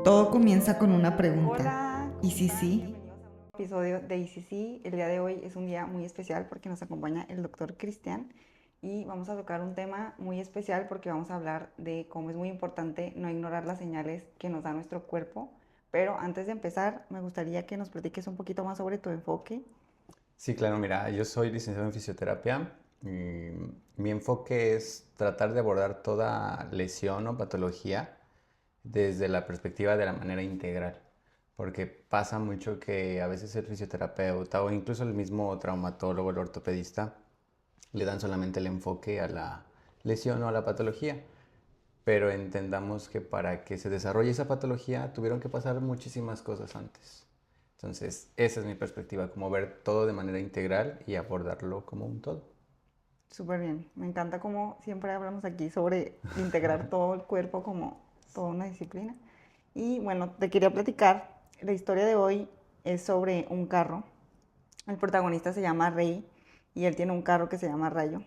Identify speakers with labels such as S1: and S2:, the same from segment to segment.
S1: Todo comienza con una pregunta.
S2: Hola,
S1: ¿Y
S2: ¿cómo
S1: si
S2: están?
S1: sí?
S2: Bienvenidos a un episodio de ICC. El día de hoy es un día muy especial porque nos acompaña el doctor Cristian y vamos a tocar un tema muy especial porque vamos a hablar de cómo es muy importante no ignorar las señales que nos da nuestro cuerpo. Pero antes de empezar, me gustaría que nos platiques un poquito más sobre tu enfoque.
S3: Sí, claro, mira, yo soy licenciado en fisioterapia y mi enfoque es tratar de abordar toda lesión o patología desde la perspectiva de la manera integral, porque pasa mucho que a veces el fisioterapeuta o incluso el mismo traumatólogo, el ortopedista, le dan solamente el enfoque a la lesión o a la patología, pero entendamos que para que se desarrolle esa patología tuvieron que pasar muchísimas cosas antes. Entonces, esa es mi perspectiva, como ver todo de manera integral y abordarlo como un todo.
S2: Súper bien, me encanta cómo siempre hablamos aquí sobre integrar todo el cuerpo como toda una disciplina. Y bueno, te quería platicar, la historia de hoy es sobre un carro. El protagonista se llama Rey y él tiene un carro que se llama Rayo.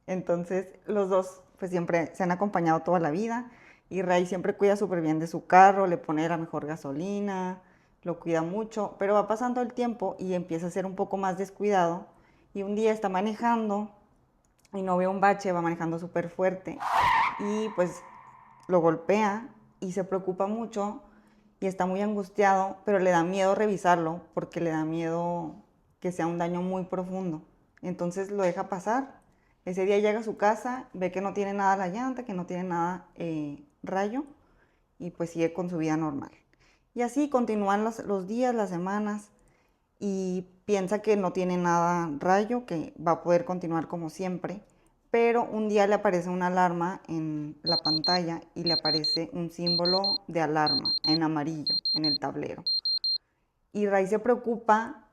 S2: Entonces los dos pues siempre se han acompañado toda la vida y Rey siempre cuida súper bien de su carro, le pone la mejor gasolina, lo cuida mucho, pero va pasando el tiempo y empieza a ser un poco más descuidado y un día está manejando y no ve un bache, va manejando súper fuerte y pues lo golpea y se preocupa mucho y está muy angustiado, pero le da miedo revisarlo porque le da miedo que sea un daño muy profundo. Entonces lo deja pasar. Ese día llega a su casa, ve que no tiene nada la llanta, que no tiene nada Rayo y pues sigue con su vida normal. Y así continúan los días, las semanas y piensa que no tiene nada Rayo, que va a poder continuar como siempre, pero un día le aparece una alarma en la pantalla y le aparece un símbolo de alarma en amarillo en el tablero. Y Ray se preocupa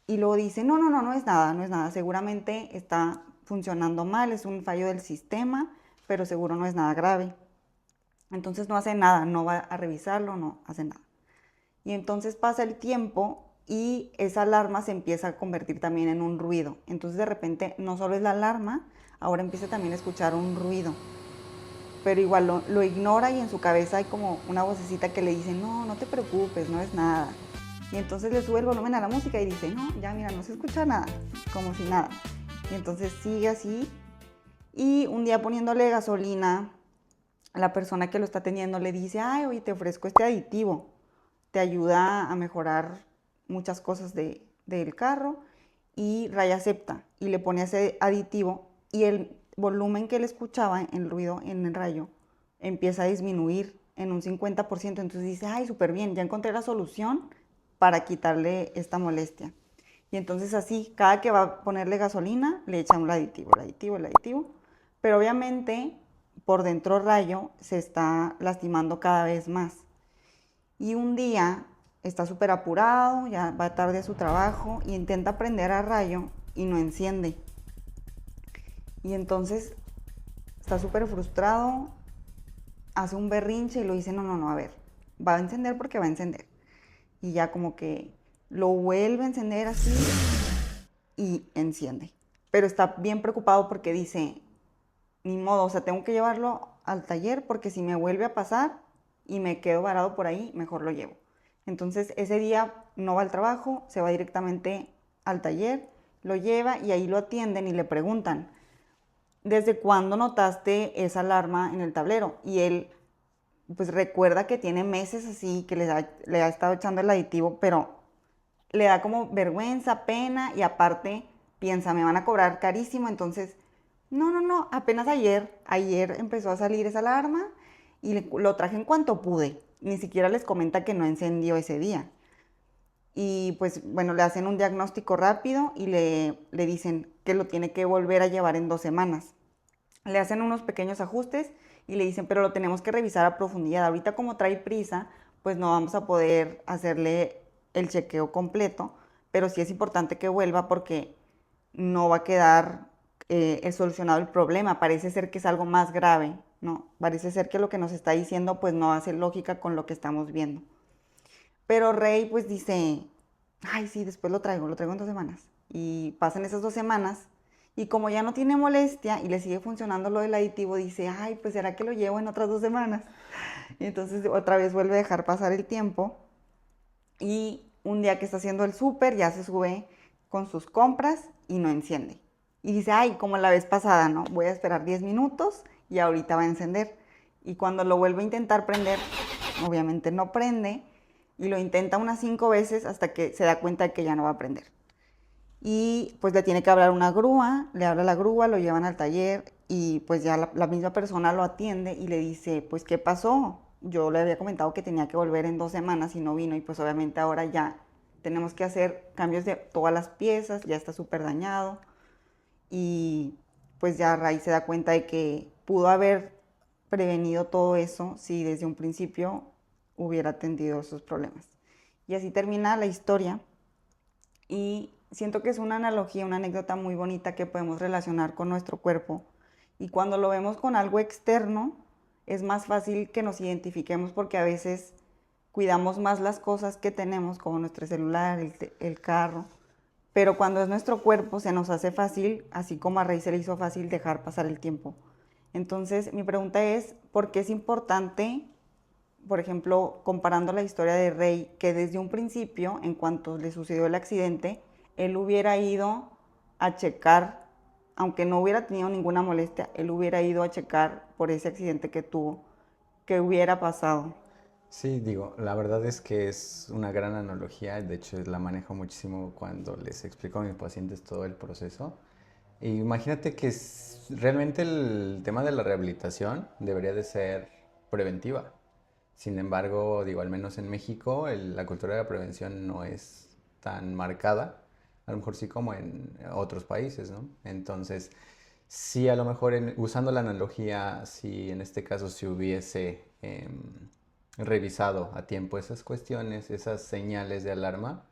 S2: y luego dice, no, no, no, no es nada, no es nada, seguramente está funcionando mal, es un fallo del sistema, pero seguro no es nada grave. Entonces no hace nada, no va a revisarlo, no hace nada. Y entonces pasa el tiempo y esa alarma se empieza a convertir también en un ruido. Entonces de repente no solo es la alarma, ahora empieza también a escuchar un ruido. Pero igual lo ignora y en su cabeza hay como una vocecita que le dice, no, no te preocupes, no es nada. Y entonces le sube el volumen a la música y dice, no, ya mira, no se escucha nada, como si nada. Y entonces sigue así y un día poniéndole gasolina, la persona que lo está teniendo le dice, ay, oye, te ofrezco este aditivo, te ayuda a mejorar muchas cosas del carro y Ray acepta y le pone ese aditivo y el volumen que él escuchaba, el ruido en el Rayo, empieza a disminuir en un 50%. Entonces dice, ay, súper bien, ya encontré la solución para quitarle esta molestia. Y entonces así, cada que va a ponerle gasolina, le echan un aditivo, el aditivo, el aditivo. Pero obviamente por dentro Rayo se está lastimando cada vez más. Y un día está súper apurado, ya va tarde a su trabajo y intenta prender a Rayo y no enciende. Y entonces está súper frustrado, hace un berrinche y lo dice, no, no, no, a ver, va a encender porque va a encender. Y ya como que lo vuelve a encender así y enciende. Pero está bien preocupado porque dice, ni modo, o sea, tengo que llevarlo al taller porque si me vuelve a pasar y me quedo varado por ahí, mejor lo llevo. Entonces ese día no va al trabajo, se va directamente al taller, lo lleva y ahí lo atienden y le preguntan, ¿desde cuándo notaste esa alarma en el tablero? Y él pues recuerda que tiene meses así, que le ha estado echando el aditivo, pero le da como vergüenza, pena y aparte piensa, me van a cobrar carísimo, entonces, no, no, no, apenas ayer empezó a salir esa alarma y lo traje en cuanto pude. Ni siquiera les comenta que no encendió ese día. Y pues bueno, le hacen un diagnóstico rápido y le dicen que lo tiene que volver a llevar en 2 semanas. Le hacen unos pequeños ajustes y le dicen, pero lo tenemos que revisar a profundidad. Ahorita como trae prisa, pues no vamos a poder hacerle el chequeo completo, pero sí es importante que vuelva porque no va a quedar solucionado el problema. Parece ser que es algo más grave, ¿no? Parece ser que lo que nos está diciendo pues no hace lógica con lo que estamos viendo. Pero Rey pues dice, ay sí, después lo traigo en 2 semanas. Y pasan esas 2 semanas Y como ya no tiene molestia y le sigue funcionando lo del aditivo, dice, ay, pues ¿será que lo llevo en otras 2 semanas? Y entonces otra vez vuelve a dejar pasar el tiempo. Y un día que está haciendo el súper, ya se sube con sus compras y no enciende. Y dice, ay, como la vez pasada, ¿no? Voy a esperar 10 minutos y ahorita va a encender. Y cuando lo vuelve a intentar prender, obviamente no prende. Y lo intenta unas 5 veces hasta que se da cuenta de que ya no va a prender. Y pues le tiene que hablar una grúa, le habla la grúa, lo llevan al taller y pues ya la misma persona lo atiende y le dice, pues ¿qué pasó? Yo le había comentado que tenía que volver en 2 semanas y no vino y pues obviamente ahora ya tenemos que hacer cambios de todas las piezas, ya está súper dañado y pues ya Ray se da cuenta de que pudo haber prevenido todo eso si desde un principio hubiera atendido esos problemas. Y así termina la historia y siento que es una analogía, una anécdota muy bonita que podemos relacionar con nuestro cuerpo. Y cuando lo vemos con algo externo, es más fácil que nos identifiquemos porque a veces cuidamos más las cosas que tenemos, como nuestro celular, el carro. Pero cuando es nuestro cuerpo, se nos hace fácil, así como a Rey se le hizo fácil dejar pasar el tiempo. Entonces, mi pregunta es, ¿por qué es importante, por ejemplo, comparando la historia de Rey, que desde un principio, en cuanto le sucedió el accidente, él hubiera ido a checar, aunque no hubiera tenido ninguna molestia, él hubiera ido a checar por ese accidente que tuvo, qué hubiera pasado?
S3: Sí, digo, la verdad es que es una gran analogía, de hecho la manejo muchísimo cuando les explico a mis pacientes todo el proceso. E imagínate que realmente el tema de la rehabilitación debería de ser preventiva. Sin embargo, digo, al menos en México, la cultura de la prevención no es tan marcada, a lo mejor sí como en otros países, ¿no? Entonces, sí, a lo mejor usando la analogía, si en este caso se hubiese revisado a tiempo esas cuestiones, esas señales de alarma,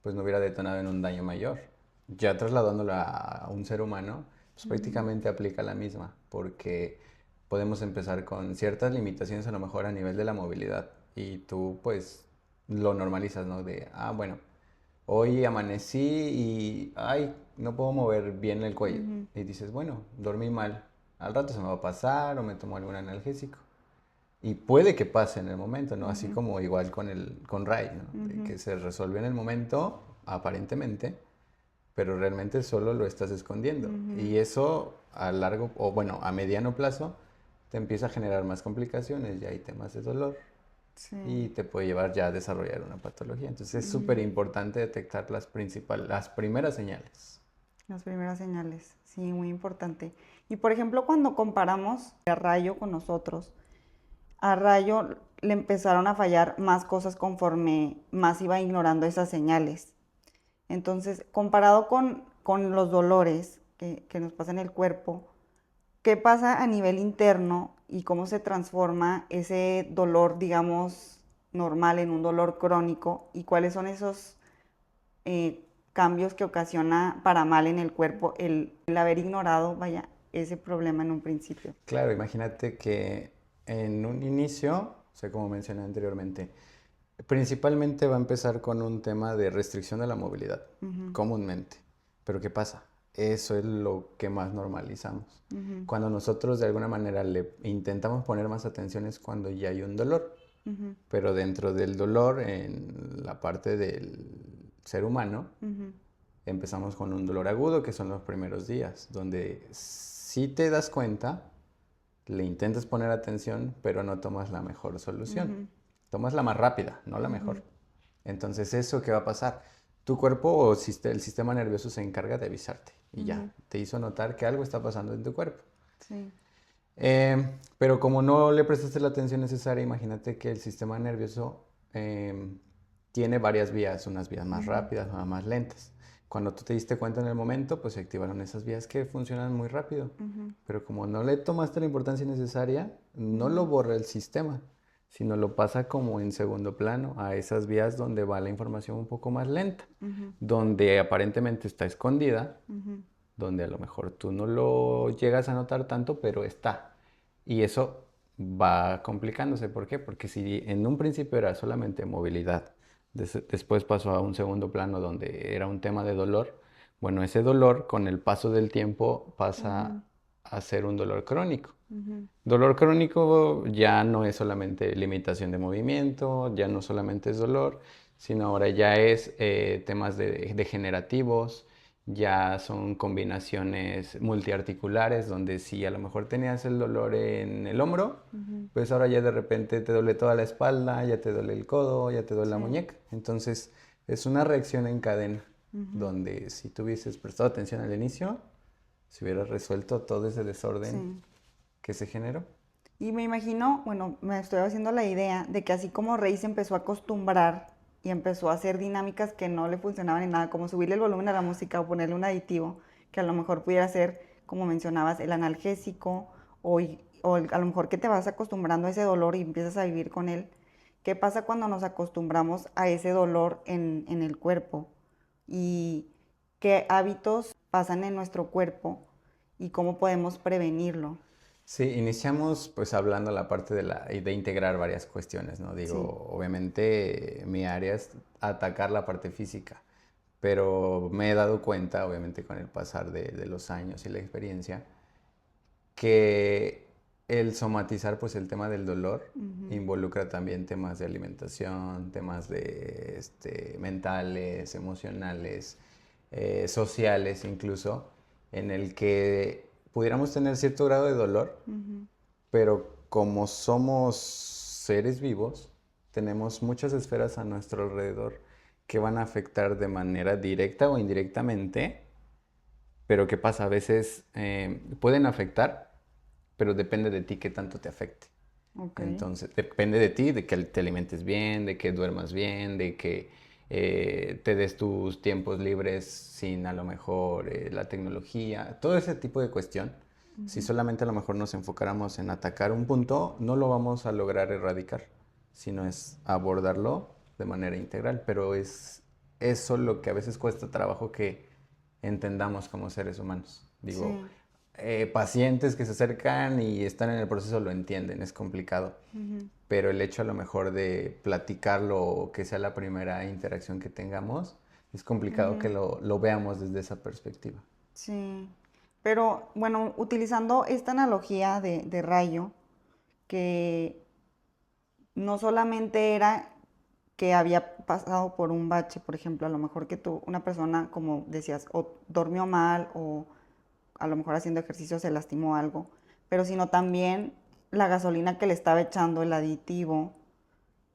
S3: pues no hubiera detonado en un daño mayor. Ya trasladándolo a un ser humano, pues prácticamente aplica la misma, porque podemos empezar con ciertas limitaciones a lo mejor a nivel de la movilidad y tú pues lo normalizas, ¿no? De, bueno, hoy amanecí y, ay, no puedo mover bien el cuello. Y dices, bueno, dormí mal, al rato se me va a pasar o me tomo algún analgésico. Y puede que pase en el momento, ¿no? Así como igual con Ray, ¿no? De que se resolvió en el momento, aparentemente, pero realmente solo lo estás escondiendo. Y eso a largo, o bueno, a mediano plazo, te empieza a generar más complicaciones, ya hay temas de dolor
S2: Sí.
S3: y te puede llevar ya a desarrollar una patología. Entonces es súper importante detectar las primeras señales.
S2: Las primeras señales, sí, muy importante. Y por ejemplo, cuando comparamos a Rayo con nosotros, a Rayo le empezaron a fallar más cosas conforme más iba ignorando esas señales. Entonces, comparado con los dolores que nos pasa en el cuerpo, ¿qué pasa a nivel interno y cómo se transforma ese dolor, digamos, normal en un dolor crónico? ¿Y cuáles son esos cambios que ocasiona para mal en el cuerpo el haber ignorado, vaya, ese problema en un principio?
S3: Claro, imagínate que en un inicio, o sea, como mencioné anteriormente, principalmente va a empezar con un tema de restricción de la movilidad, comúnmente. Pero ¿qué pasa? Eso es lo que más normalizamos. Cuando nosotros de alguna manera le intentamos poner más atención es cuando ya hay un dolor. Pero dentro del dolor, en la parte del ser humano, empezamos con un dolor agudo, que son los primeros días, donde si te das cuenta, le intentas poner atención, pero no tomas la mejor solución. Tomas la más rápida, no la mejor. Entonces, ¿eso qué va a pasar? Tu cuerpo o el sistema nervioso se encarga de avisarte y ya, te hizo notar que algo está pasando en tu cuerpo.
S2: Sí.
S3: Pero como no le prestaste la atención necesaria, imagínate que el sistema nervioso tiene varias vías, unas vías más rápidas, unas más lentas. Cuando tú te diste cuenta en el momento, pues se activaron esas vías que funcionan muy rápido. Pero como no le tomaste la importancia necesaria, no lo borra el sistema, sino lo pasa como en segundo plano a esas vías donde va la información un poco más lenta, donde aparentemente está escondida, donde a lo mejor tú no lo llegas a notar tanto, pero está. Y eso va complicándose. ¿Por qué? Porque si en un principio era solamente movilidad, después pasó a un segundo plano donde era un tema de dolor, Bueno, ese dolor con el paso del tiempo pasa a ser un dolor crónico. Dolor crónico ya no es solamente limitación de movimiento, ya no solamente es dolor, sino ahora ya es temas degenerativos, ya son combinaciones multiarticulares, donde si a lo mejor tenías el dolor en el hombro, pues ahora ya de repente te duele toda la espalda, ya te duele el codo, ya te duele la muñeca. Entonces es una reacción en cadena, donde si tú hubieses prestado atención al inicio, se hubiera resuelto todo ese desorden que se generó.
S2: Y me imagino, bueno, me estoy haciendo la idea de que así como Rey se empezó a acostumbrar y empezó a hacer dinámicas que no le funcionaban en nada, como subirle el volumen a la música o ponerle un aditivo, que a lo mejor pudiera ser, como mencionabas, el analgésico o a lo mejor que te vas acostumbrando a ese dolor y empiezas a vivir con él. ¿Qué pasa cuando nos acostumbramos a ese dolor en el cuerpo? ¿Y qué hábitos pasan en nuestro cuerpo y cómo podemos prevenirlo?
S3: Sí, iniciamos pues hablando la parte de integrar varias cuestiones, ¿no? Digo,
S2: Sí.
S3: obviamente mi área es atacar la parte física, pero me he dado cuenta, obviamente con el pasar de los años y la experiencia, que el somatizar pues el tema del dolor involucra también temas de alimentación, temas de mentales, emocionales, sociales incluso, en el que pudiéramos tener cierto grado de dolor, pero como somos seres vivos, tenemos muchas esferas a nuestro alrededor que van a afectar de manera directa o indirectamente, pero ¿qué pasa? A veces pueden afectar, pero depende de ti qué tanto te afecte.
S2: Ok.
S3: Entonces, depende de ti, de que te alimentes bien, de que duermas bien, de que te des tus tiempos libres sin a lo mejor la tecnología, todo ese tipo de cuestión. Si solamente a lo mejor nos enfocáramos en atacar un punto, no lo vamos a lograr erradicar, sino es abordarlo de manera integral. Pero es eso lo que a veces cuesta trabajo que entendamos como seres humanos. Digo,
S2: Sí.
S3: pacientes que se acercan y están en el proceso lo entienden, es complicado. Pero el hecho a lo mejor de platicarlo o que sea la primera interacción que tengamos, es complicado que lo veamos desde esa perspectiva.
S2: Sí, pero bueno, utilizando esta analogía de rayo, que no solamente era que había pasado por un bache, por ejemplo, a lo mejor que tú, una persona, como decías, o durmió mal o a lo mejor haciendo ejercicio se lastimó algo, pero sino también la gasolina que le estaba echando, el aditivo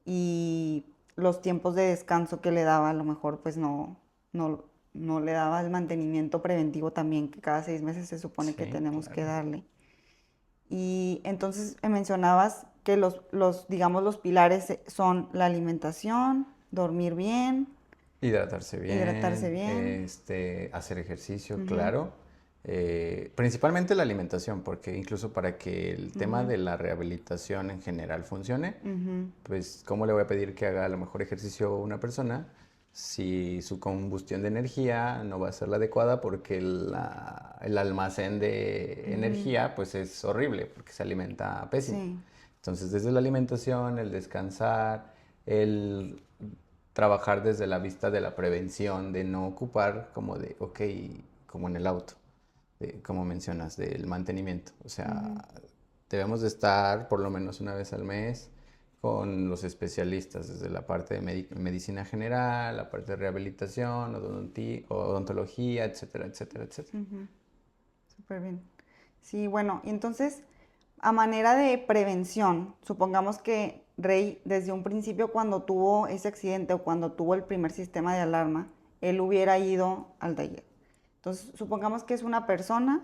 S2: y los tiempos de descanso que le daba, a lo mejor pues no, no le daba el mantenimiento preventivo también, que cada 6 meses se supone que
S3: Sí,
S2: tenemos que
S3: claro.
S2: darle. Y entonces mencionabas que digamos, los pilares son la alimentación, dormir bien,
S3: Hidratarse
S2: hidratarse
S3: bien,
S2: bien.
S3: hacer ejercicio,
S2: Ujú,
S3: claro. Principalmente la alimentación, porque incluso para que el tema
S2: ujú,
S3: de la rehabilitación en general funcione,
S2: ujú,
S3: pues ¿cómo le voy a pedir que haga a lo mejor ejercicio a una persona si su combustión de energía no va a ser la adecuada porque el almacén de
S2: ujú.
S3: energía pues es horrible porque se alimenta pésimo?
S2: Sí,
S3: Entonces, desde la alimentación, el descansar, el trabajar desde la vista de la prevención, de no ocupar como de, ok, como en el auto, como mencionas, del mantenimiento. O sea, debemos de estar por lo menos una vez al mes con los especialistas, desde la parte de medicina general, la parte de rehabilitación, odontología, etcétera, etcétera, etcétera.
S2: súper bien. Sí, bueno, y entonces, a manera de prevención, supongamos que Rey, desde un principio, cuando tuvo ese accidente o cuando tuvo el primer sistema de alarma, él hubiera ido al taller. Entonces, supongamos que es una persona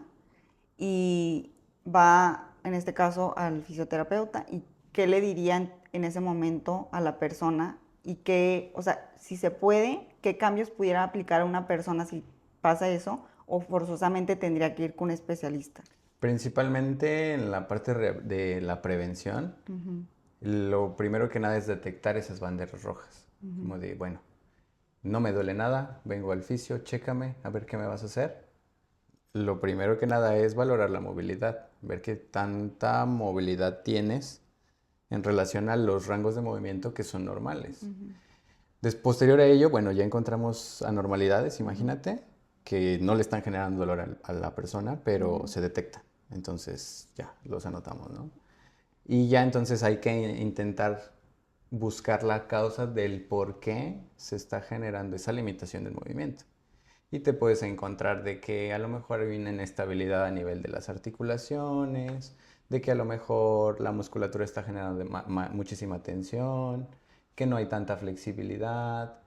S2: y va, en este caso, al fisioterapeuta y qué le dirían en ese momento a la persona y qué, o sea, si se puede, qué cambios pudiera aplicar a una persona si pasa eso o forzosamente tendría que ir con un especialista.
S3: Principalmente en la parte de la prevención, lo primero que nada es detectar esas banderas rojas. Como de, bueno, no me duele nada, vengo al fisio, chécame, a ver qué me vas a hacer. Lo primero que nada es valorar la movilidad, ver qué tanta movilidad tienes en relación a los rangos de movimiento que son normales. Posterior a ello, bueno, ya encontramos anormalidades, imagínate, que no le están generando dolor a la persona, pero se detectan. Entonces ya los anotamos, ¿no? Y ya entonces hay que intentar buscar la causa del por qué se está generando esa limitación del movimiento. Y te puedes encontrar de que a lo mejor hay una inestabilidad a nivel de las articulaciones, de que a lo mejor la musculatura está generando muchísima tensión, que no hay tanta flexibilidad,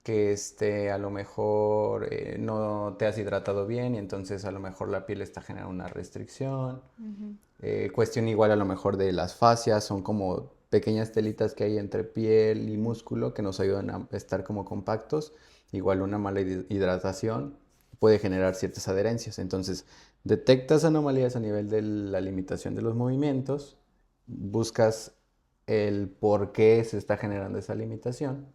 S3: que a lo mejor no te has hidratado bien y entonces a lo mejor la piel está generando una restricción. Cuestión igual a lo mejor de las fascias, son como pequeñas telitas que hay entre piel y músculo que nos ayudan a estar como compactos. Igual una mala hidratación puede generar ciertas adherencias. Entonces, detectas anomalías a nivel de la limitación de los movimientos, buscas el por qué se está generando esa limitación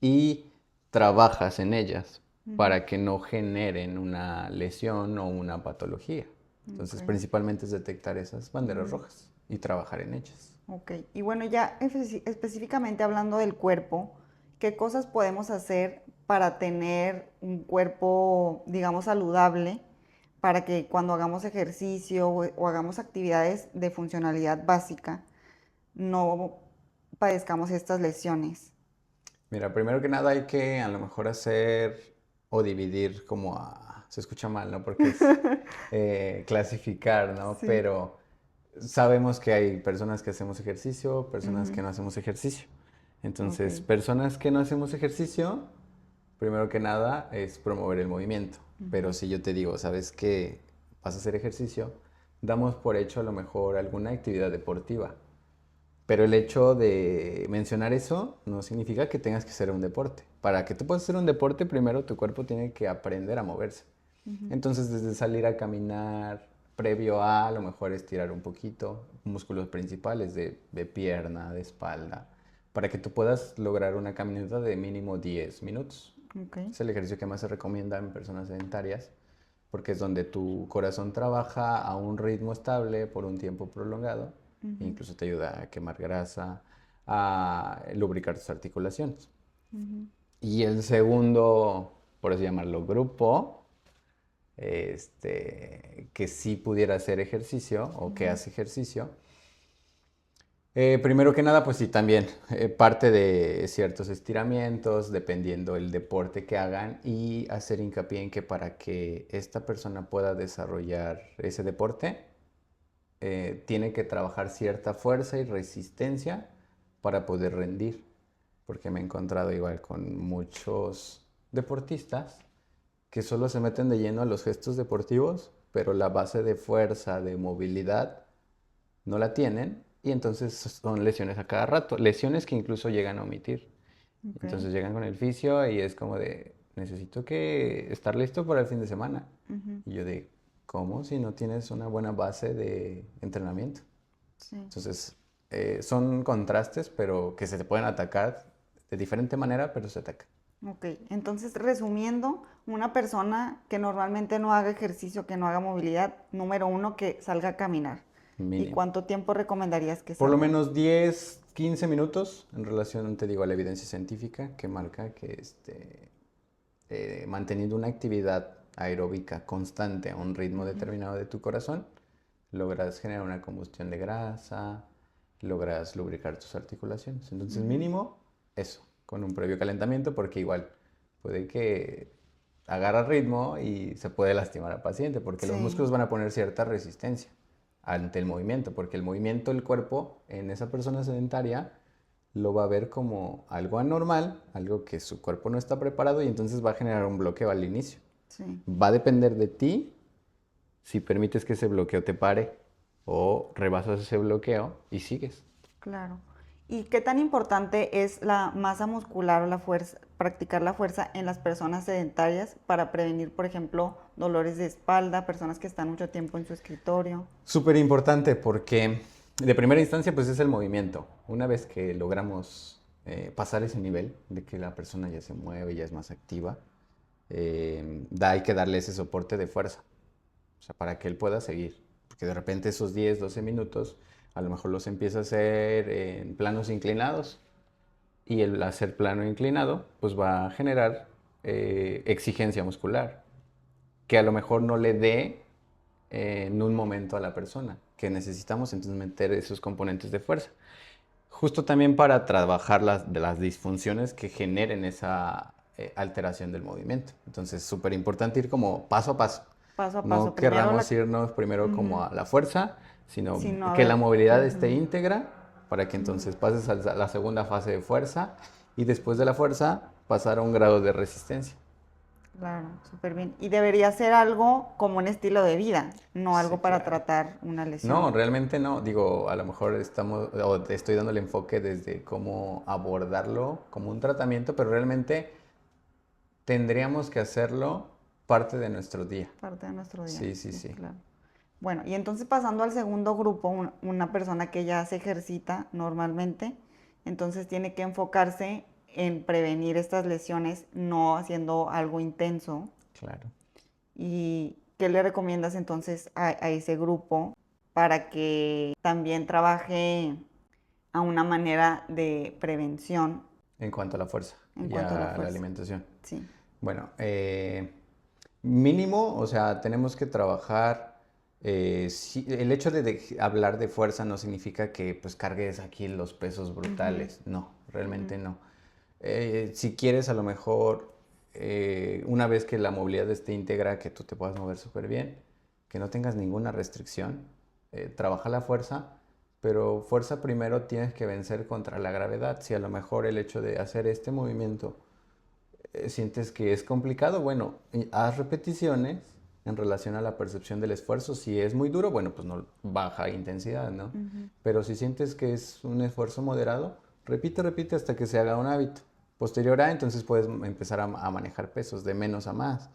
S3: y trabajas en ellas para que no generen una lesión o una patología. Entonces, principalmente es detectar esas banderas rojas y trabajar en ellas.
S2: Ok, y bueno, ya específicamente hablando del cuerpo, ¿qué cosas podemos hacer para tener un cuerpo, digamos, saludable, para que cuando hagamos ejercicio o hagamos actividades de funcionalidad básica, no padezcamos estas lesiones?
S3: Mira, primero que nada hay que a lo mejor hacer o dividir como se escucha mal, ¿no? Porque es clasificar, ¿no?
S2: Sí.
S3: Pero sabemos que hay personas que hacemos ejercicio, personas que
S2: Ujú.
S3: no hacemos ejercicio. Entonces,
S2: Ok.
S3: personas que no hacemos ejercicio, primero que nada es promover el movimiento. Pero si yo te digo, ¿sabes qué? Vas a hacer ejercicio, damos por hecho a lo mejor alguna actividad deportiva. Pero el hecho de mencionar eso no significa que tengas que hacer un deporte. Para que tú puedas hacer un deporte, primero tu cuerpo tiene que aprender a moverse. Entonces, desde salir a caminar, previo a lo mejor estirar un poquito, músculos principales de pierna, de espalda, para que tú puedas lograr una caminata de mínimo 10 minutos.
S2: Ok.
S3: Es el ejercicio que más se recomienda en personas sedentarias, porque es donde tu corazón trabaja a un ritmo estable por un tiempo prolongado, e incluso te ayuda a quemar grasa, a lubricar tus articulaciones. Y el segundo, por así llamarlo, grupo, que sí pudiera hacer ejercicio o que hace ejercicio. Primero que nada, pues sí, también parte de ciertos estiramientos, dependiendo el deporte que hagan, y hacer hincapié en que para que esta persona pueda desarrollar ese deporte, tiene que trabajar cierta fuerza y resistencia para poder rendir. Porque me he encontrado igual con muchos deportistas que solo se meten de lleno a los gestos deportivos, pero la base de fuerza, de movilidad, no la tienen y entonces son lesiones a cada rato, lesiones que incluso llegan a omitir.
S2: Ok.
S3: Entonces llegan con el fisio y es como de, necesito que estar listo para el fin de semana. Y yo de, ¿cómo si no tienes una buena base de entrenamiento?
S2: Sí.
S3: Entonces, son contrastes, pero que se te pueden atacar de diferente manera, pero se atacan.
S2: Ok, entonces resumiendo, una persona que normalmente no haga ejercicio, que no haga movilidad, número uno, que salga a caminar. ¿Y
S3: Mínimo.
S2: cuánto tiempo recomendarías que
S3: Por lo
S2: salga?
S3: menos 10, 15 minutos en relación, te digo, a la evidencia científica que marca que manteniendo una actividad aeróbica constante a un ritmo determinado de tu corazón, logras generar una combustión de grasa, logras lubricar tus articulaciones. Entonces, mínimo eso, con un previo calentamiento, porque igual puede que agarra ritmo y se puede lastimar al paciente, porque los
S2: Sí,
S3: músculos van a poner cierta resistencia ante el movimiento, porque el movimiento del cuerpo en esa persona sedentaria lo va a ver como algo anormal, algo que su cuerpo no está preparado y entonces va a generar un bloqueo al inicio.
S2: sí,
S3: Va a depender de ti si permites que ese bloqueo te pare o rebasas ese bloqueo y sigues.
S2: claro. ¿Y qué tan importante es la masa muscular o la fuerza, practicar la fuerza en las personas sedentarias para prevenir, por ejemplo, dolores de espalda, personas que están mucho tiempo en su escritorio?
S3: Súper importante porque de primera instancia pues es el movimiento. Una vez que logramos pasar ese nivel de que la persona ya se mueve, ya es más activa, hay que darle ese soporte de fuerza, o sea, para que él pueda seguir. Porque de repente esos 10, 12 minutos a lo mejor los empieza a hacer en planos inclinados y el hacer plano inclinado pues va a generar exigencia muscular, que a lo mejor no le dé en un momento a la persona, que necesitamos entonces meter esos componentes de fuerza. Justo también para trabajar de las disfunciones que generen esa alteración del movimiento. Entonces, súper importante ir como paso a paso.
S2: Paso a paso.
S3: No querramos irnos primero como a la fuerza, sino
S2: Sí, no, a
S3: que la
S2: ver.
S3: movilidad esté íntegra para que entonces pases a la segunda fase de fuerza y después de la fuerza pasar a un grado de resistencia.
S2: Claro, súper bien. Y debería ser algo como un estilo de vida, no
S3: Sí,
S2: algo para
S3: claro.
S2: tratar una
S3: No,
S2: lesión.
S3: realmente no. Digo, a lo mejor estamos, o te estoy dando el enfoque desde cómo abordarlo como un tratamiento, pero realmente tendríamos que hacerlo parte de nuestro día.
S2: Parte de nuestro día.
S3: Sí, sí,
S2: Sí,
S3: sí.
S2: claro. Bueno, y entonces pasando al segundo grupo, una persona que ya se ejercita normalmente, entonces tiene que enfocarse en prevenir estas lesiones, no haciendo algo intenso.
S3: Claro.
S2: ¿Y qué le recomiendas entonces a ese grupo para que también trabaje a una manera de prevención
S3: En cuanto a la fuerza
S2: en
S3: y
S2: cuanto a la
S3: a la
S2: fuerza?
S3: alimentación.
S2: Sí.
S3: Bueno, mínimo, o sea, tenemos que trabajar. El hecho de hablar de fuerza no significa que pues cargues aquí los pesos brutales. No, realmente no. Si quieres, a lo mejor, una vez que la movilidad esté íntegra, que tú te puedas mover súper bien, que no tengas ninguna restricción, trabaja la fuerza, pero fuerza primero tienes que vencer contra la gravedad. Si a lo mejor el hecho de hacer este movimiento sientes que es complicado, bueno, haz repeticiones en relación a la percepción del esfuerzo. Si es muy duro, bueno, pues no baja intensidad, ¿no? Pero si sientes que es un esfuerzo moderado, repite, repite hasta que se haga un hábito. Posterior a, entonces puedes empezar a manejar pesos de menos a más.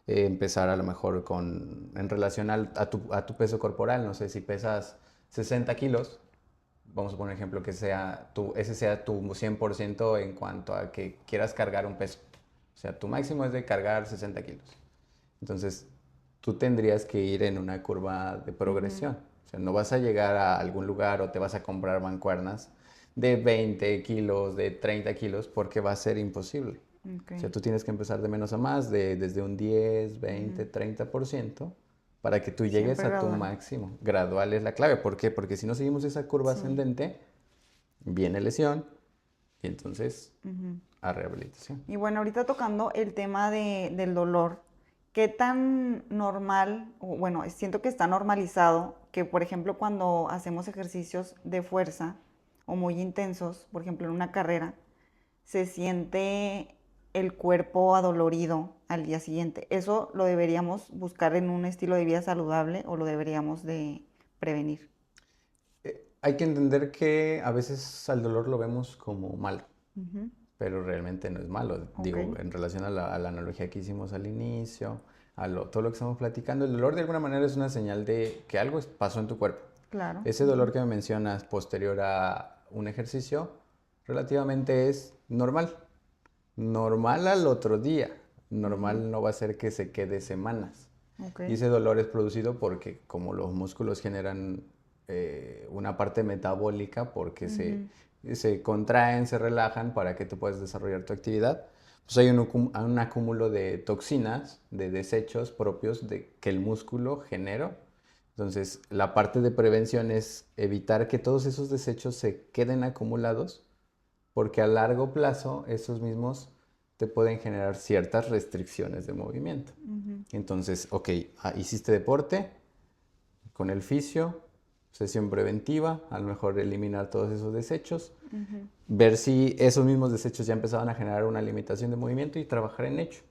S3: Empezar a lo mejor en relación a tu peso corporal, no sé, si pesas 60 kilos, vamos a poner un ejemplo que ese sea tu 100% en cuanto a que quieras cargar un peso. O sea, tu máximo es de cargar 60 kilos. Entonces, tú tendrías que ir en una curva de progresión. O sea, no vas a llegar a algún lugar o te vas a comprar mancuernas de 20 kilos, de 30 kilos, porque va a ser imposible. O sea,
S2: Okay.
S3: tú tienes que empezar de menos a más, desde un 10, 20, 30%, para que tú llegues
S2: Siempre
S3: a tu
S2: gradual.
S3: máximo. Gradual es la clave. ¿Por qué? Porque si no seguimos esa curva
S2: Sí.
S3: ascendente, viene lesión y entonces a rehabilitación.
S2: Y bueno, ahorita tocando el tema del dolor, ¿qué tan normal, o bueno, siento que está normalizado que, por ejemplo, cuando hacemos ejercicios de fuerza o muy intensos, por ejemplo, en una carrera, se siente el cuerpo adolorido al día siguiente? ¿Eso lo deberíamos buscar en un estilo de vida saludable o lo deberíamos de prevenir?
S3: Hay que entender que a veces al dolor lo vemos como malo,
S2: Ujú.
S3: pero realmente no es malo.
S2: Ok,
S3: Digo, en relación a la analogía que hicimos al inicio, todo lo que estamos platicando, el dolor de alguna manera es una señal de que algo pasó en tu cuerpo.
S2: claro.
S3: Ese dolor que me mencionas posterior a un ejercicio, relativamente es normal. Normal al otro día. Normal no va a ser que se quede semanas.
S2: Ok.
S3: Y ese dolor es producido porque como los músculos generan una parte metabólica porque se contraen, se relajan para que tú puedas desarrollar tu actividad, pues hay un acúmulo de toxinas, de desechos propios que el músculo genera. Entonces, la parte de prevención es evitar que todos esos desechos se queden acumulados porque a largo plazo esos mismos te pueden generar ciertas restricciones de movimiento. Entonces, ok, hiciste deporte con el fisio, sesión preventiva, a lo mejor eliminar todos esos desechos, ver si esos mismos desechos ya empezaban a generar una limitación de movimiento y trabajar en ello.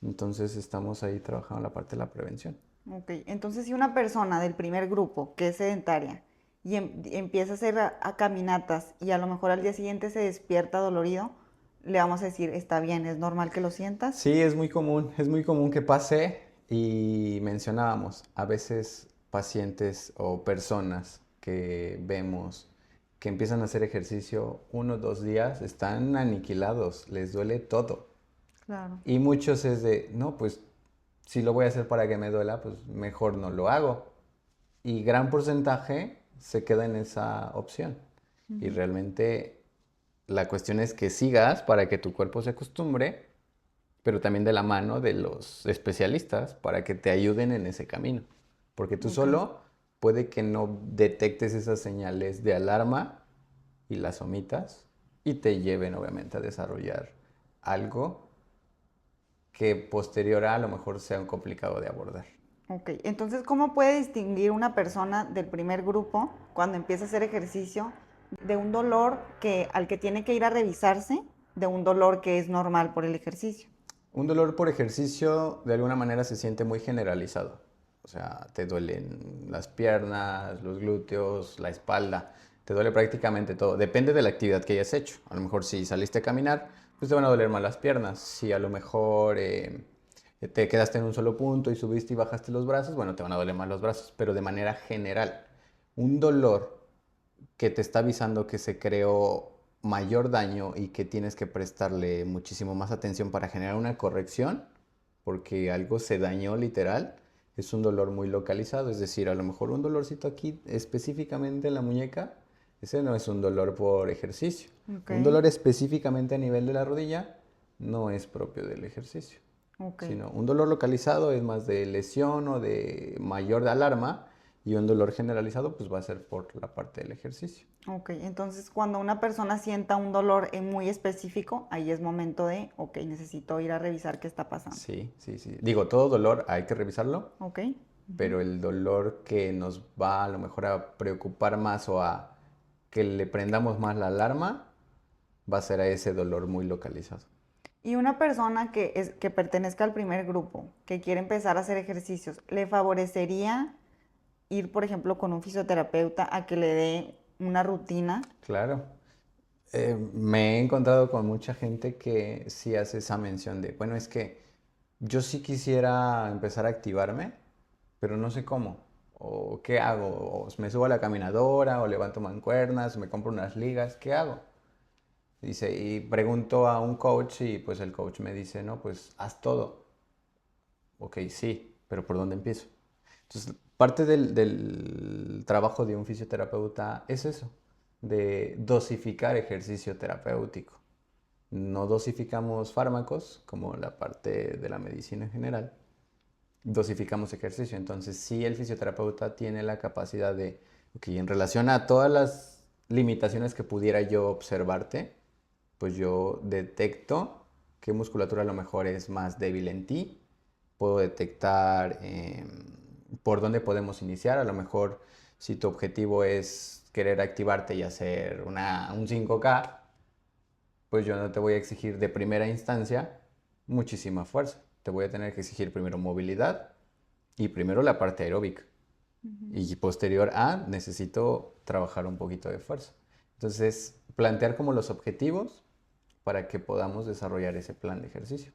S3: Entonces estamos ahí trabajando la parte de la prevención.
S2: Ok, entonces si una persona del primer grupo que es sedentaria y empieza a hacer a caminatas y a lo mejor al día siguiente se despierta dolorido, le vamos a decir, está bien, es normal que lo sientas.
S3: Sí, es muy común que pase y mencionábamos, a veces pacientes o personas que vemos que empiezan a hacer ejercicio 1 o 2 días, están aniquilados, les duele todo.
S2: Claro.
S3: Y muchos es de, no, pues si lo voy a hacer para que me duela, pues mejor no lo hago. Y gran porcentaje se queda en esa opción. Y realmente la cuestión es que sigas para que tu cuerpo se acostumbre, pero también de la mano de los especialistas para que te ayuden en ese camino. Porque tú solo puede que no detectes esas señales de alarma y las omitas y te lleven obviamente a desarrollar algo que posterior a lo mejor sea un complicado de abordar.
S2: Ok, entonces, ¿cómo puede distinguir una persona del primer grupo cuando empieza a hacer ejercicio de un dolor al que tiene que ir a revisarse, de un dolor que es normal por el ejercicio?
S3: Un dolor por ejercicio de alguna manera se siente muy generalizado. O sea, te duelen las piernas, los glúteos, la espalda, te duele prácticamente todo. Depende de la actividad que hayas hecho. A lo mejor si saliste a caminar, pues te van a doler más las piernas. Si a lo mejor te quedaste en un solo punto y subiste y bajaste los brazos, bueno, te van a doler más los brazos. Pero de manera general, un dolor que te está avisando que se creó mayor daño y que tienes que prestarle muchísimo más atención para generar una corrección, porque algo se dañó literal, es un dolor muy localizado, es decir, a lo mejor un dolorcito aquí específicamente en la muñeca, ese no es un dolor por ejercicio.
S2: Ok,
S3: Un dolor específicamente a nivel de la rodilla no es propio del ejercicio,
S2: ok,
S3: sino un dolor localizado es más de lesión o de mayor de alarma y un dolor generalizado pues va a ser por la parte del ejercicio.
S2: ok. Entonces, cuando una persona sienta un dolor muy específico, ahí es momento de, ok, necesito ir a revisar qué está pasando.
S3: Sí, sí, sí. Digo, todo dolor hay que revisarlo,
S2: Ok,
S3: pero el dolor que nos va a lo mejor a preocupar más o a que le prendamos más la alarma va a ser a ese dolor muy localizado.
S2: y una persona que pertenezca al primer grupo, que quiere empezar a hacer ejercicios, ¿le favorecería ir, por ejemplo, con un fisioterapeuta a que le dé una rutina?
S3: Claro. Me he encontrado con mucha gente que sí hace esa mención de, bueno, es que yo sí quisiera empezar a activarme, pero no sé cómo. O qué hago. O me subo a la caminadora, o levanto mancuernas, o me compro unas ligas, ¿qué hago? Dice, y pregunto a un coach y pues el coach me dice, no, pues haz todo. Ok, sí, pero ¿por dónde empiezo? Entonces, parte del trabajo de un fisioterapeuta es eso, de dosificar ejercicio terapéutico. No dosificamos fármacos, como la parte de la medicina en general, dosificamos ejercicio. Entonces, sí, el fisioterapeuta tiene la capacidad de, ok, en relación a todas las limitaciones que pudiera yo observarte, pues yo detecto qué musculatura a lo mejor es más débil en ti, puedo detectar por dónde podemos iniciar, a lo mejor si tu objetivo es querer activarte y hacer un 5K, pues yo no te voy a exigir de primera instancia muchísima fuerza, te voy a tener que exigir primero movilidad y primero la parte aeróbica. Y posterior a, necesito trabajar un poquito de fuerza. Entonces, plantear como los objetivos para que podamos desarrollar ese plan de ejercicio.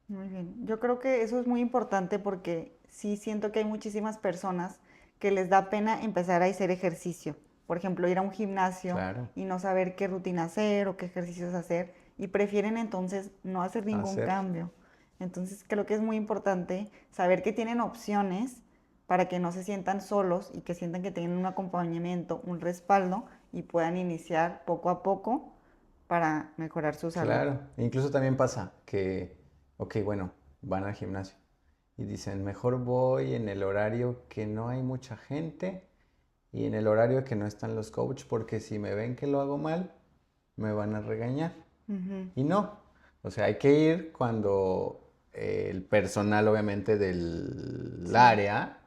S2: Muy bien. Yo creo que eso es muy importante porque sí siento que hay muchísimas personas que les da pena empezar a hacer ejercicio. Por ejemplo, ir a un gimnasio
S3: Claro,
S2: y no saber qué rutina hacer o qué ejercicios hacer y prefieren entonces no hacer ningún
S3: hacer.
S2: cambio. Entonces creo que es muy importante saber que tienen opciones para que no se sientan solos y que sientan que tienen un acompañamiento, un respaldo y puedan iniciar poco a poco para mejorar su salud.
S3: Claro, incluso también pasa que, ok, bueno, van al gimnasio y dicen, mejor voy en el horario que no hay mucha gente y en el horario que no están los coaches porque si me ven que lo hago mal, me van a regañar.
S2: Ujú.
S3: Y no, o sea, hay que ir cuando el personal obviamente del
S2: Sí.
S3: área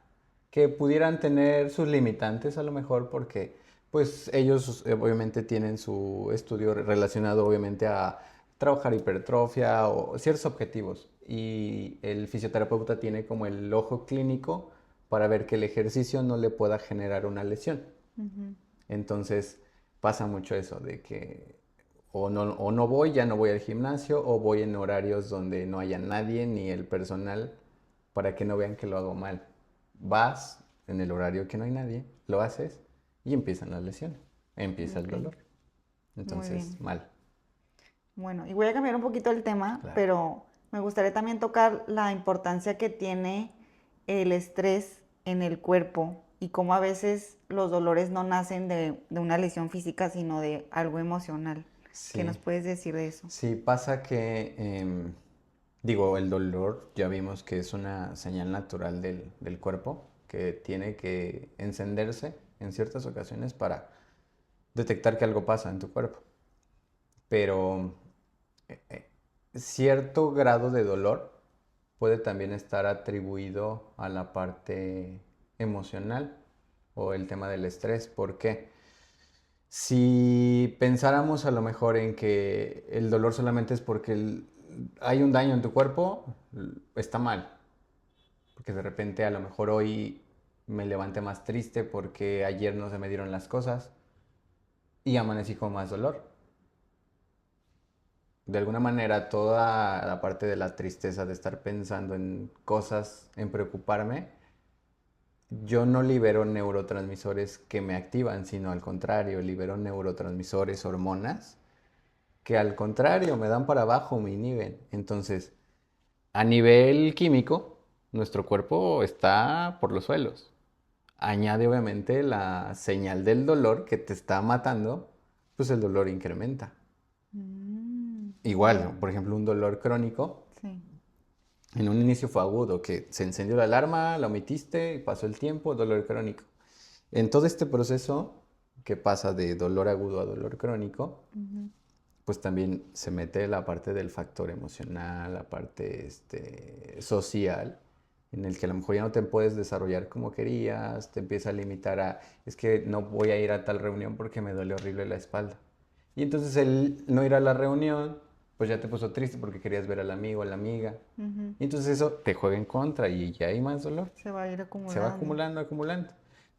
S3: que pudieran tener sus limitantes a lo mejor porque pues ellos obviamente tienen su estudio relacionado obviamente a trabajar hipertrofia o ciertos objetivos y el fisioterapeuta tiene como el ojo clínico para ver que el ejercicio no le pueda generar una lesión.
S2: Ujú.
S3: Entonces pasa mucho eso de que o no voy, ya no voy al gimnasio, o voy en horarios donde no haya nadie ni el personal para que no vean que lo hago mal. Vas en el horario que no hay nadie, lo haces y empiezan las lesiones, empieza el
S2: Ok,
S3: dolor.
S2: muy bien.
S3: Entonces, mal,
S2: Bueno, y voy a cambiar un poquito el tema,
S3: claro.
S2: pero me gustaría también tocar la importancia que tiene el estrés en el cuerpo y cómo a veces los dolores no nacen de una lesión física, sino de algo emocional. ¿Qué nos
S3: Sí,
S2: puedes decir de eso?
S3: sí, pasa que Digo, el dolor ya vimos que es una señal natural del cuerpo que tiene que encenderse en ciertas ocasiones para detectar que algo pasa en tu cuerpo. Pero cierto grado de dolor puede también estar atribuido a la parte emocional o el tema del estrés. ¿Por qué? Si pensáramos a lo mejor en que el dolor solamente es porque hay un daño en tu cuerpo, está mal. Porque de repente a lo mejor hoy me levanté más triste porque ayer no se me dieron las cosas y amanecí con más dolor. De alguna manera toda la parte de la tristeza, de estar pensando en cosas, en preocuparme, yo no libero neurotransmisores que me activan, sino al contrario, libero neurotransmisores, hormonas, que al contrario me dan para abajo, me inhiben. Entonces, a nivel químico, nuestro cuerpo está por los suelos. Añade obviamente la señal del dolor que te está matando, pues el dolor incrementa. Igual, por ejemplo, un dolor crónico,
S2: Sí.
S3: en un inicio fue agudo, que se encendió la alarma, la omitiste, y pasó el tiempo, dolor crónico. En todo este proceso que pasa de dolor agudo a dolor crónico, pues también se mete la parte del factor emocional, la parte social, en el que a lo mejor ya no te puedes desarrollar como querías, te empieza a limitar a, es que no voy a ir a tal reunión porque me duele horrible la espalda. Y entonces el no ir a la reunión, pues ya te puso triste porque querías ver al amigo, a la amiga. Y entonces eso te juega en contra y ya hay más dolor.
S2: Se va a ir
S3: Se va
S2: acumulando.
S3: acumulando, acumulando.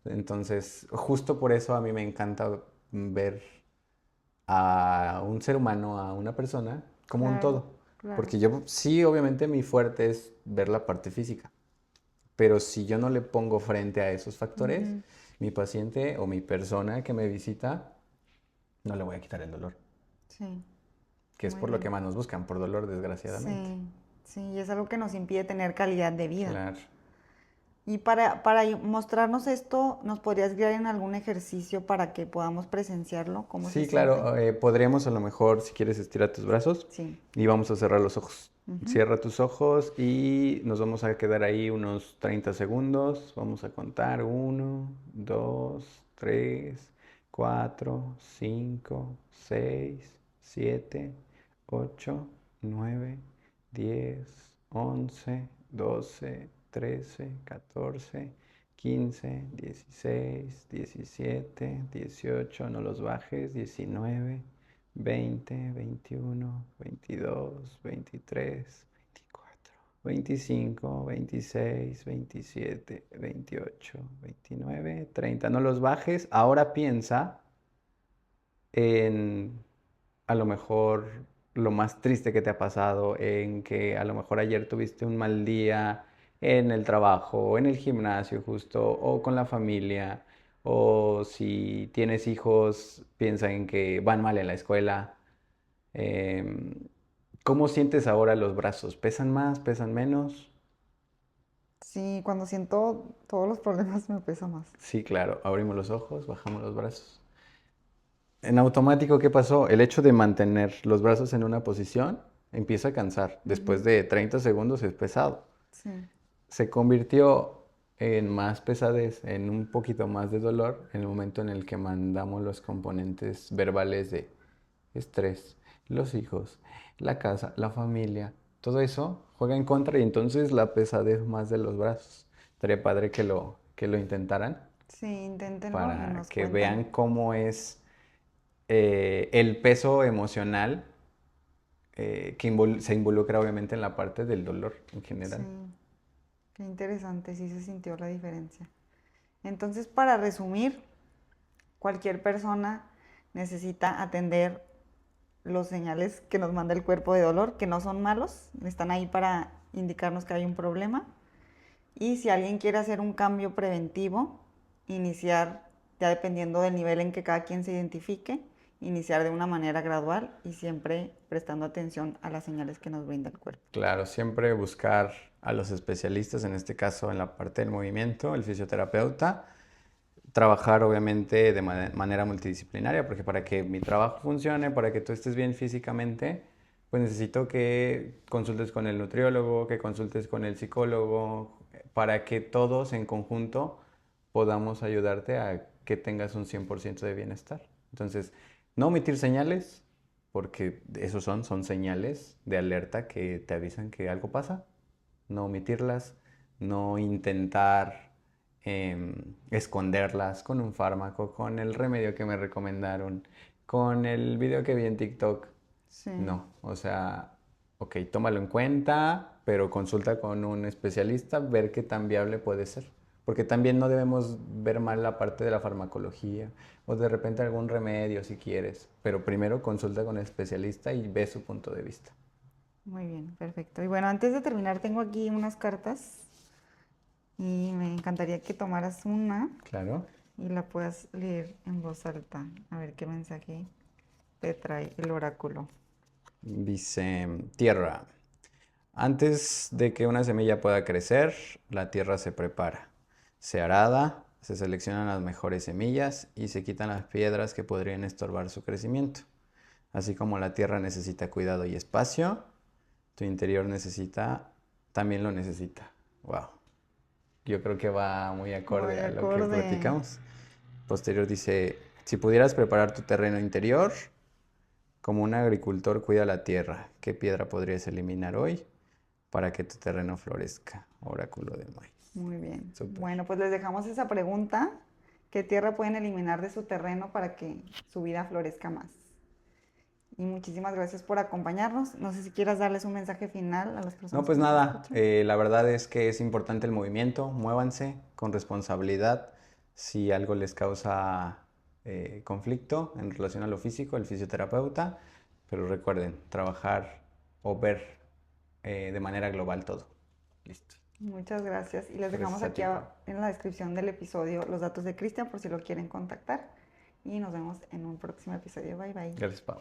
S3: Entonces, justo por eso a mí me encanta ver a un ser humano, a una persona, como un
S2: Claro,
S3: todo.
S2: claro.
S3: Porque yo sí, obviamente mi fuerte es ver la parte física. Pero si yo no le pongo frente a esos factores,
S2: Ujú.
S3: mi paciente o mi persona que me visita, no le voy a quitar el dolor.
S2: Sí,
S3: Que es
S2: muy
S3: por lo que
S2: bien.
S3: más nos buscan, por dolor, desgraciadamente.
S2: Sí, sí, y es algo que nos impide tener calidad de vida.
S3: Claro.
S2: Y para mostrarnos esto, ¿nos podrías guiar en algún ejercicio para que podamos presenciarlo? ¿Cómo se
S3: Sí,
S2: siente?
S3: claro. Podríamos a lo mejor, si quieres, estirar tus brazos
S2: Sí.
S3: y vamos a cerrar los ojos.
S2: Ujú.
S3: Cierra tus ojos y nos vamos a quedar ahí unos 30 segundos. Vamos a contar 1, 2, 3, 4, 5, 6, 7, 8, 9, 10, 11, 12, 13, 14, 15, 16, 17, 18, no los bajes, 19, 20, 21, 22, 23, 24, 25, 26, 27, 28, 29, 30. No los bajes. Ahora piensa en a lo mejor lo más triste que te ha pasado, en que a lo mejor ayer tuviste un mal día en el trabajo, o en el gimnasio justo, o con la familia, o si tienes hijos, piensa en que van mal en la escuela. Em, ¿Cómo sientes ahora los brazos? ¿Pesan más? ¿Pesan menos?
S2: Sí, cuando siento todos los problemas me pesa más.
S3: Sí, claro. Abrimos los ojos, bajamos los brazos. En automático, ¿qué pasó? El hecho de mantener los brazos en una posición empieza a cansar. Después
S2: Ujú.
S3: de 30 segundos es pesado.
S2: Sí,
S3: Se convirtió en más pesadez, en un poquito más de dolor en el momento en el que mandamos los componentes verbales de estrés, los hijos, la casa, la familia. Todo eso juega en contra y entonces la pesadez más de los brazos. Estaría padre que lo intentaran
S2: sí, inténtenlo y
S3: para
S2: nos
S3: que
S2: cuentan.
S3: vean cómo es el peso emocional que se involucra obviamente en la parte del dolor en
S2: Sí,
S3: general.
S2: qué interesante, sí se sintió la diferencia. Entonces, para resumir, cualquier persona necesita atender los señales que nos manda el cuerpo de dolor, que no son malos, están ahí para indicarnos que hay un problema. Y si alguien quiere hacer un cambio preventivo, iniciar, ya dependiendo del nivel en que cada quien se identifique, iniciar de una manera gradual y siempre prestando atención a las señales que nos brinda el cuerpo.
S3: Claro, siempre buscar a los especialistas, en este caso en la parte del movimiento, el fisioterapeuta, trabajar obviamente de manera multidisciplinaria, porque para que mi trabajo funcione, para que tú estés bien físicamente, pues necesito que consultes con el nutriólogo, que consultes con el psicólogo, para que todos en conjunto podamos ayudarte a que tengas un 100% de bienestar. Entonces, no omitir señales, porque esos son señales de alerta que te avisan que algo pasa. No omitirlas, no intentar esconderlas con un fármaco, con el remedio que me recomendaron, con el video que vi en TikTok.
S2: Sí.
S3: No, o sea, ok, tómalo en cuenta, pero consulta con un especialista, ver qué tan viable puede ser. Porque también no debemos ver mal la parte de la farmacología o de repente algún remedio si quieres, pero primero consulta con el especialista y ve su punto de vista.
S2: Muy bien, perfecto. Y bueno, antes de terminar, tengo aquí unas cartas y me encantaría que tomaras una
S3: Claro.
S2: y la puedas leer en voz alta. A ver qué mensaje te trae el oráculo.
S3: Dice, tierra. Antes de que una semilla pueda crecer, la tierra se prepara. Se arada, se seleccionan las mejores semillas y se quitan las piedras que podrían estorbar su crecimiento. Así como la tierra necesita cuidado y espacio, tu interior también lo necesita. Wow. Yo creo que va muy acorde
S2: Muy
S3: a lo que
S2: acorde.
S3: platicamos. Posterior dice, si pudieras preparar tu terreno interior, como un agricultor cuida la tierra, ¿qué piedra podrías eliminar hoy para que tu terreno florezca? Oráculo de Moy.
S2: Muy bien.
S3: Súper.
S2: Bueno, pues les dejamos esa pregunta. ¿Qué tierra pueden eliminar de su terreno para que su vida florezca más? Y muchísimas gracias por acompañarnos. No sé si quieras darles un mensaje final a las personas
S3: No, pues
S2: que nos
S3: nada,
S2: escuchan.
S3: la verdad es que es importante el movimiento, muévanse con responsabilidad. Si algo les causa conflicto en relación a lo físico, el fisioterapeuta, pero recuerden, trabajar o ver de manera global todo. Listo.
S2: Muchas gracias. Y les dejamos
S3: Gracias a
S2: aquí
S3: ti, Pau.
S2: en la descripción del episodio los datos de Cristian por si lo quieren contactar. Y nos vemos en un próximo episodio. Bye bye.
S3: Gracias, Pau.